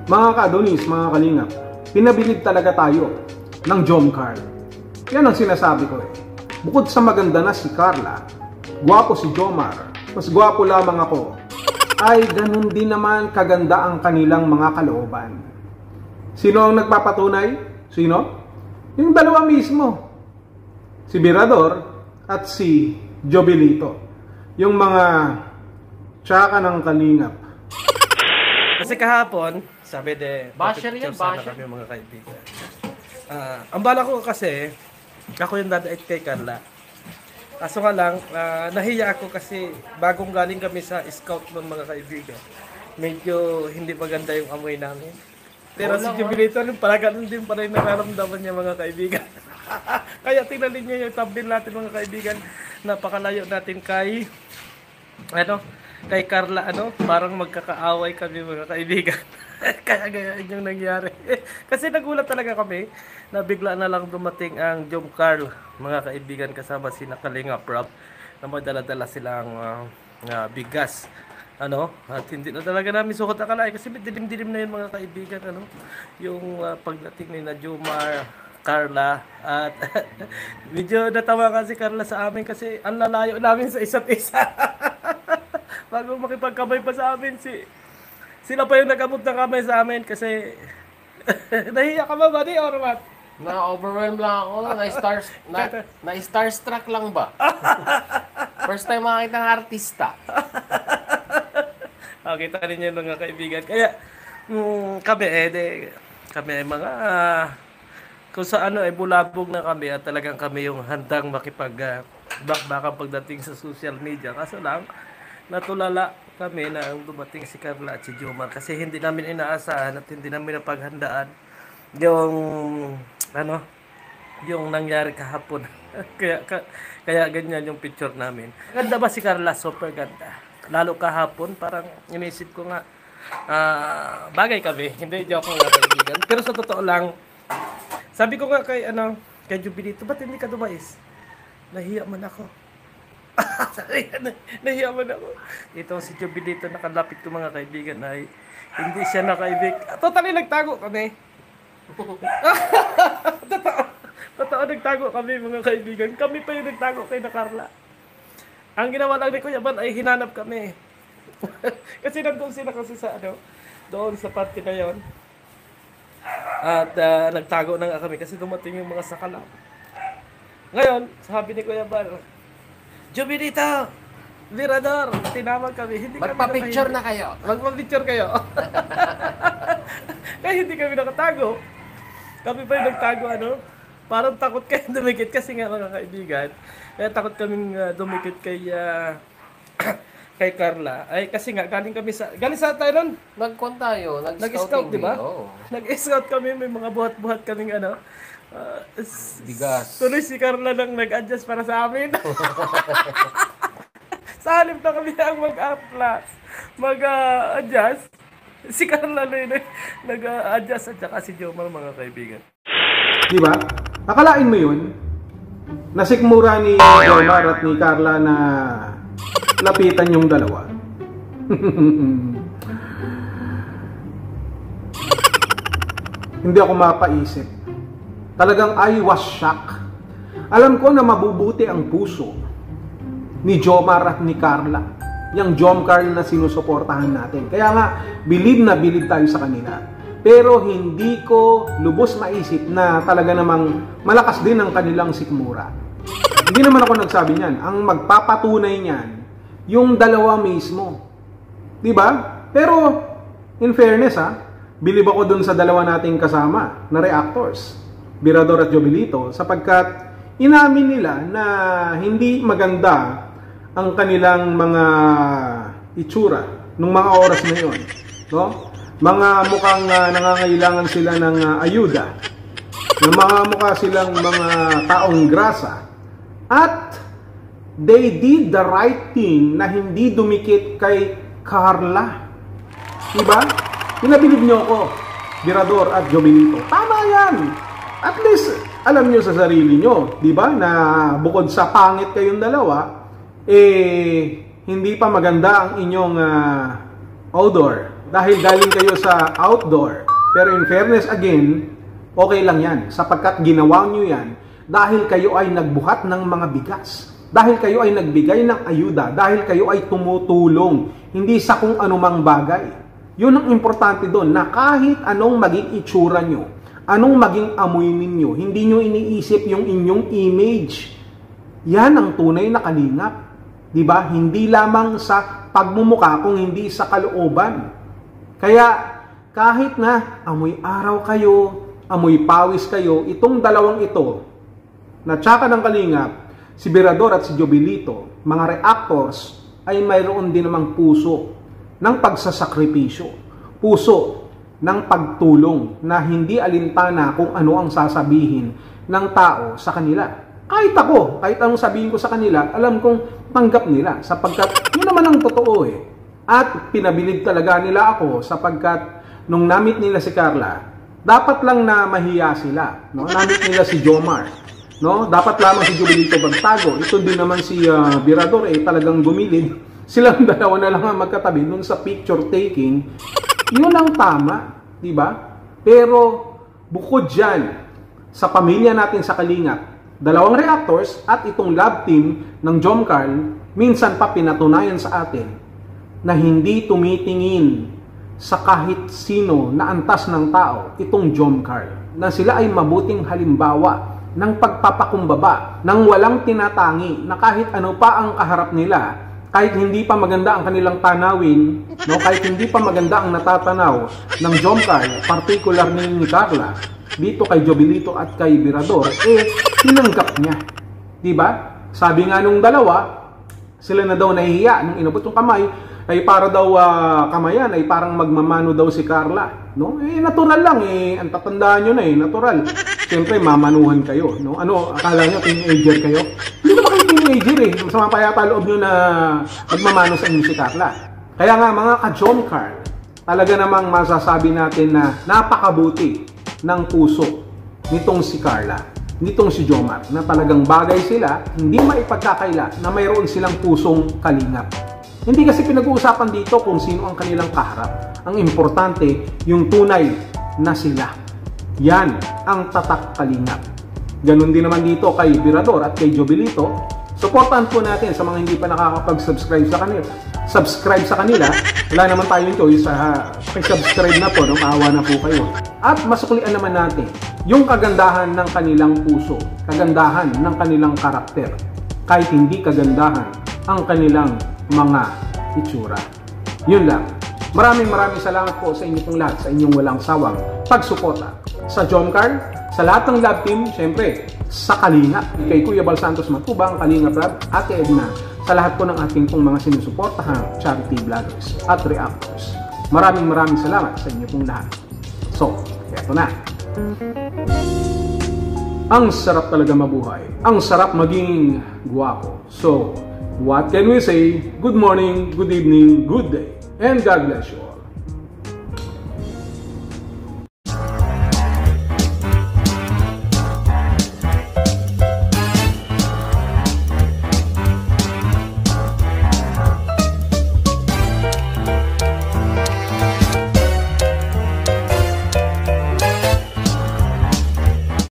Mga ka-Adonis, mga kalingap, pinabilib talaga tayo ng Jom Carl. Yan ang sinasabi ko eh. Bukod sa maganda na si Carla, gwapo si Jomar, mas gwapo lamang ako, ay ganun din naman kaganda ang kanilang mga kalooban. Sino ang nagpapatunay? Sino? Yung dalawa mismo. Si Virador at si Jobilito. Yung mga tsaka ng kalingap. Kasi kahapon, sabi de, basher yan, basher. Kami mga kaibigan. Ang bala ko kasi, ako yung dadait kay Carla. Kaso nga lang, nahiya ako kasi bagong galing kami sa scout ng mga kaibigan. Medyo hindi maganda yung amoy namin. Pero si Jubilator, parang ganun din pa rin nararamdaman niya mga kaibigan. Kaya tingnan niyo yung thumbnail natin mga kaibigan. Napakalayo natin kay Carla, parang magkakaaway kami mga kaibigan. Kaya ganyan yung nangyari. Kasi nagulat talaga kami na bigla na lang dumating ang Jom Carl, mga kaibigan, kasama si Kalinga Prab, na magdala-dala silang bigas. At hindi na talaga namin sukat akalain kasi dilim-dilim na yun mga kaibigan. Yung pagdating ni na Jomar, Carla, at medyo natawa kasi Carla sa amin kasi ang lalayo namin sa isa't isa. Bago makipagkamay pa sa amin, sila pa yung nag-abot ng kamay sa amin kasi nahiya ka ba, buddy, or what? Na-overwhelm lang ako, na-starstruck lang ba? First time makakita ng artista. Kita rin yun mga kaibigan. Kaya kami ay mga kung sa bulabog na kami at talagang kami yung handang makipag-bakbakan pagdating sa social media. Kaso lang, natulala kami na dumating si Carla at si Jomar kasi hindi namin inaasahan at hindi namin napaghandaan yung nangyari kahapon. kaya ganyan yung picture namin. Ganda ba si Carla? Super ganda. Lalo kahapon, parang inisip ko nga bagay kami. Hindi, joke lang kaibigan. Pero sa totoo lang, sabi ko nga kay Jubilito, ba't hindi ka dumais? Nahiya man ako. Nahiya man ako. Ito si Jubilito, nakalapit ko mga kaibigan ay hindi siya nakaibig. Totally nagtago kami. Totoo nagtago kami mga kaibigan. Kami pa yung nagtago kay na Carla. Ang ginawa lang ni Kuya Ban ay hinanap kami. Kasi nandun sila kasi sa doon sa party na yon. At nagtago na nga kami kasi dumating yung mga sakala. Ngayon, sabi ni Kuya Ban, Jubilito, Virador, tinawag kami. Magpa-picture na kayo. Magpa-picture kayo. Kaya hindi kami nakatago. Kami pa yung nagtago, parang takot kayo dumikit kasi nga mga kaibigan. Kaya takot kaming dumikit kay Carla. Ay kasi nga galing sa tayo nun. Nag-con tayo, nag-scout, di ba? Nag-scout kami, may mga buhat-buhat kaming bigas. Tuloy si Carla lang nag-adjust para sa amin. Sa halip na kami ang mag-adjust. Si Carla na nag-adjust at saka si Jomar mga kaibigan. Di ba? Akalain mo yun? Nasikmura ni Jomar at ni Carla na lapitan yung dalawa. Hindi ako mapaisip. Talagang I was shocked. Alam ko na mabubuti ang puso ni Jomar at ni Carla. Yung Jom Carl na sinusuportahan natin. Kaya nga, bilib na bilib tayo sa kanila. Pero hindi ko lubos maisip na talaga namang malakas din ang kanilang sikmura. Hindi naman ako nagsabi niyan. Ang magpapatunay niyan, yung dalawa mismo. Diba? Pero, in fairness bilib ako dun sa dalawa nating kasama na reactors, Virador at Jobilito, sapagkat inamin nila na hindi maganda ang kanilang mga itsura nung mga oras na yun. No? Mga mukhang nangangailangan sila ng ayuda. Na mga mukha silang mga taong grasa. At they did the right thing na hindi dumikit kay Carla. Diba? Pinabilib nyo ako, Virador at Jobilito. Tama yan! At least, alam nyo sa sarili nyo, diba? Na bukod sa pangit kayong dalawa, hindi pa maganda ang inyong odor. dahil galing kayo sa outdoor. Pero in fairness again, okay lang yan sapagkat ginawa nyo yan dahil kayo ay nagbuhat ng mga bigas. Dahil kayo ay nagbigay ng ayuda. Dahil kayo ay tumutulong. Hindi sa kung anumang bagay. Yun ang importante doon na kahit anong maging itsura nyo, anong maging amoy ninyo, hindi nyo iniisip yung inyong image. Yan ang tunay na kalingap. Diba? Hindi lamang sa pagmumuka kung hindi sa kalooban. Kaya kahit na amoy araw kayo, amoy pawis kayo, itong dalawang ito, na tsaka ng kalingap, si Birador at si Jobilito, mga reactors, ay mayroon din namang puso ng pagsasakripisyo. Puso ng pagtulong na hindi alintana kung ano ang sasabihin ng tao sa kanila. Kahit ako, kahit anong sabihin ko sa kanila, alam kong tanggap nila sapagkat yun naman ang totoo eh. At pinabilib talaga nila ako sapagkat nung namit nila si Carla, dapat lang na mahiya sila. No? Namit nila si Jomar. No? Dapat lamang si Jobilito magtago. Ito din naman si Birador talagang gumilid. Silang dalawa na lang ang magkatabi nung sa picture taking. Yun ang tama. Diba? Pero bukod dyan, sa pamilya natin sa Kalingap, dalawang reactors at itong lab team ng Jomcar, minsan pa pinatunayan sa atin na hindi tumitingin sa kahit sino na antas ng tao, itong Jomcar, na sila ay mabuting halimbawa ng pagpapakumbaba, ng walang tinatangi, na kahit ano pa ang kaharap nila, kahit hindi pa maganda ang kanilang tanawin, no, kahit hindi pa maganda ang natatanaw ng Jomcar, particular ni Carla, dito kay Jobilito at kay Birador, tinanggap niya. Diba? Sabi nga nung dalawa, sila na daw nahihiya nung inabot yung kamay, ay para daw kamayan, ay parang magmamano daw si Carla. No? Natural lang ang tatandaan nyo na natural. Siyempre, mamanuhan kayo. No? Ano, akala nyo teenager kayo? Hindi naman kayo teenager Masama pa yata loob nyo na magmamano sa inyo si Carla. Kaya nga mga ka-Jomcar, talaga namang masasabi natin na napakabuti ng puso nitong si Carla, nitong si Jomar, na talagang bagay sila, hindi maipagkakaila na mayroon silang pusong kalingap. Hindi kasi pinag-uusapan dito kung sino ang kanilang kaharap. Ang importante, yung tunay na sila. Yan ang tatak kalingap. Ganun din naman dito kay Birador at kay Jobilito. Supportan po natin sa mga hindi pa nakakapag-subscribe sa kanila. Subscribe sa kanila. Wala naman tayong choice. Subscribe na po, maawa na po kayo. At masuklian naman natin yung kagandahan ng kanilang puso. Kagandahan ng kanilang karakter. Kahit hindi kagandahan ang kanilang mga itsura. Yun lang. Maraming salamat po sa inyo pong lahat, sa inyong walang sawang pagsuporta sa Jomcar, sa lahat ng lab team, syempre sa Kalingap, kay Kuya Bal Santos Matubang, Kalingap Rab, Ate Edna, sa lahat po ng ating pong mga sinusuportahang charity vloggers at reactors. Maraming salamat sa inyo pong lahat. So, eto na. Ang sarap talaga mabuhay. Ang sarap maging guwapo. So, what can we say? Good morning, good evening, good day, and God bless you.